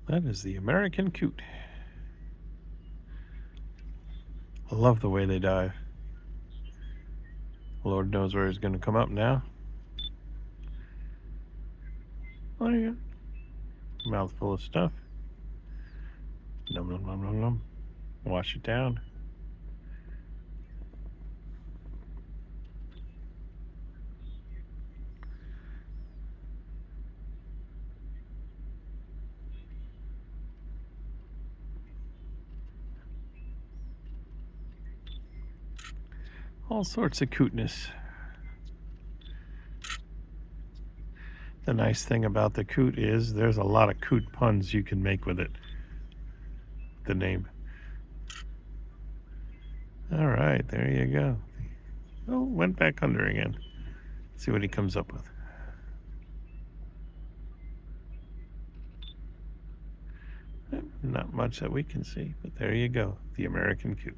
That is the American coot. I love the way they dive. Lord knows where he's going to come up now. Oh, yeah. Mouthful of stuff. Num num num num num. Wash it down. All sorts of cootness. The nice thing about the coot is there's a lot of coot puns you can make with it. The name. All right, there you go. Oh, went back under again. See what he comes up with. Not much that we can see, but there you go. The American coot.